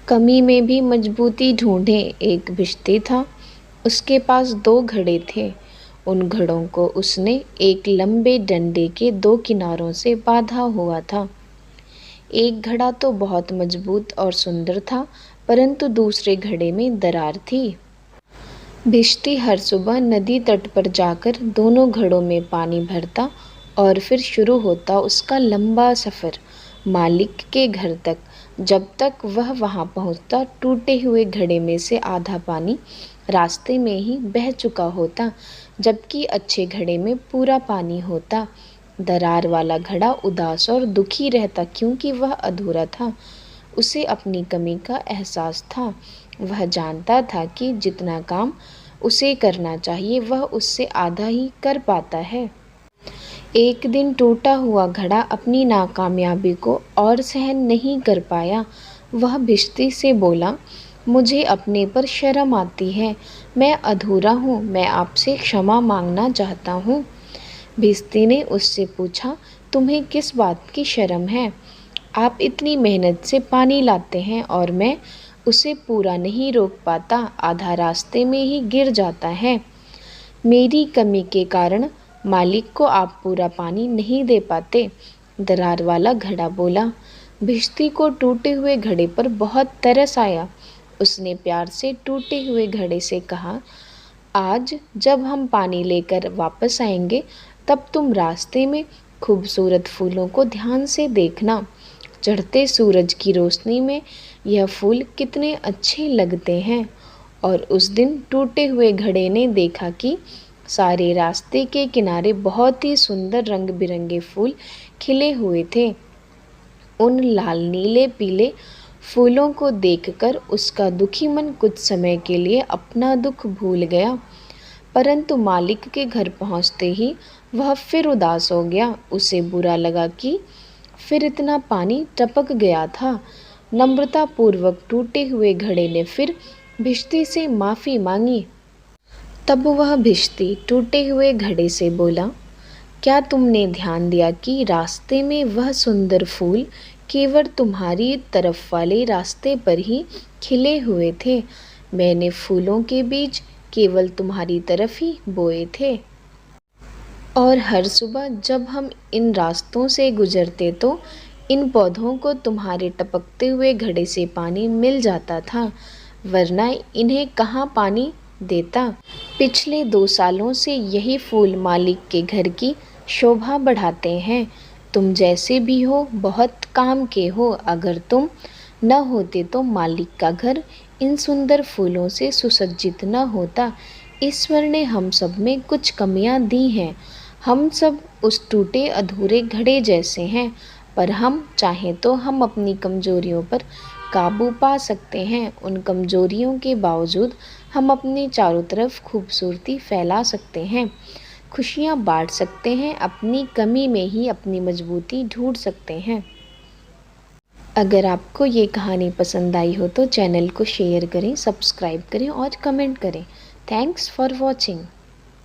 कमी में भी मजबूती ढूंढे एक भिश्ती था। उसके पास 2 घड़े थे। उन घड़ों को उसने एक लंबे डंडे के 2 किनारों से बांधा हुआ था। एक घड़ा तो बहुत मजबूत और सुंदर था, परंतु दूसरे घड़े में दरार थी। भिश्ती हर सुबह नदी तट पर जाकर दोनों घड़ों में पानी भरता और फिर शुरू होता उसका लंबा सफ़र मालिक के घर तक। जब तक वह वहां पहुंचता, टूटे हुए घड़े में से आधा पानी रास्ते में ही बह चुका होता, जबकि अच्छे घड़े में पूरा पानी होता। दरार वाला घड़ा उदास और दुखी रहता, क्योंकि वह अधूरा था। उसे अपनी कमी का एहसास था। वह जानता था कि जितना काम उसे करना चाहिए, वह उससे आधा ही कर पाता है। एक दिन टूटा हुआ घड़ा अपनी नाकामयाबी को और सहन नहीं कर पाया। वह भिश्ती से बोला, मुझे अपने पर शर्म आती है। मैं अधूरा हूँ। मैं आपसे क्षमा मांगना चाहता हूँ। भिश्ती ने उससे पूछा, तुम्हें किस बात की शर्म है? आप इतनी मेहनत से पानी लाते हैं और मैं उसे पूरा नहीं रोक पाता, आधा रास्ते में ही गिर जाता है। मेरी कमी के कारण मालिक को आप पूरा पानी नहीं दे पाते। दरार वाला घड़ा बोला। भिश्ती को टूटे हुए घड़े पर बहुत तरस आया। उसने प्यार से टूटे हुए घड़े से कहा, आज जब हम पानी लेकर वापस आएंगे, तब तुम रास्ते में खूबसूरत फूलों को ध्यान से देखना। चढ़ते सूरज की रोशनी में यह फूल कितने अच्छे लगते हैं। और उस दिन टूटे हुए घड़े ने देखा कि सारे रास्ते के किनारे बहुत ही सुंदर रंग बिरंगे फूल खिले हुए थे। उन लाल नीले पीले फूलों को देखकर उसका दुखी मन कुछ समय के लिए अपना दुख भूल गया, परंतु मालिक के घर पहुंचते ही वह फिर उदास हो गया। उसे बुरा लगा कि फिर इतना पानी टपक गया था। नम्रतापूर्वक टूटे हुए घड़े ने फिर भिश्ती से माफ़ी मांगी। तब वह भिश्ती टूटे हुए घड़े से बोला, क्या तुमने ध्यान दिया कि रास्ते में वह सुंदर फूल केवल तुम्हारी तरफ वाले रास्ते पर ही खिले हुए थे? मैंने फूलों के बीज केवल तुम्हारी तरफ ही बोए थे। और हर सुबह जब हम इन रास्तों से गुजरते तो इन पौधों को तुम्हारे टपकते हुए घड़े से पानी मिल जाता था, वरना इन्हें कहाँ पानी देता। पिछले 2 सालों से यही फूल मालिक के घर की शोभा बढ़ाते हैं। तुम जैसे भी हो, बहुत काम के हो। अगर तुम न होते तो मालिक का घर इन सुंदर फूलों से सुसज्जित न होता। ईश्वर ने हम सब में कुछ कमियां दी हैं। हम सब उस टूटे अधूरे घड़े जैसे हैं, पर हम चाहें तो हम अपनी कमजोरियों पर काबू पा सकते हैं। उन कमजोरियों के बावजूद हम अपने चारों तरफ खूबसूरती फैला सकते हैं, खुशियाँ बांट सकते हैं, अपनी कमी में ही अपनी मजबूती ढूंढ सकते हैं। अगर आपको ये कहानी पसंद आई हो तो चैनल को शेयर करें, सब्सक्राइब करें और कमेंट करें। Thanks for watching.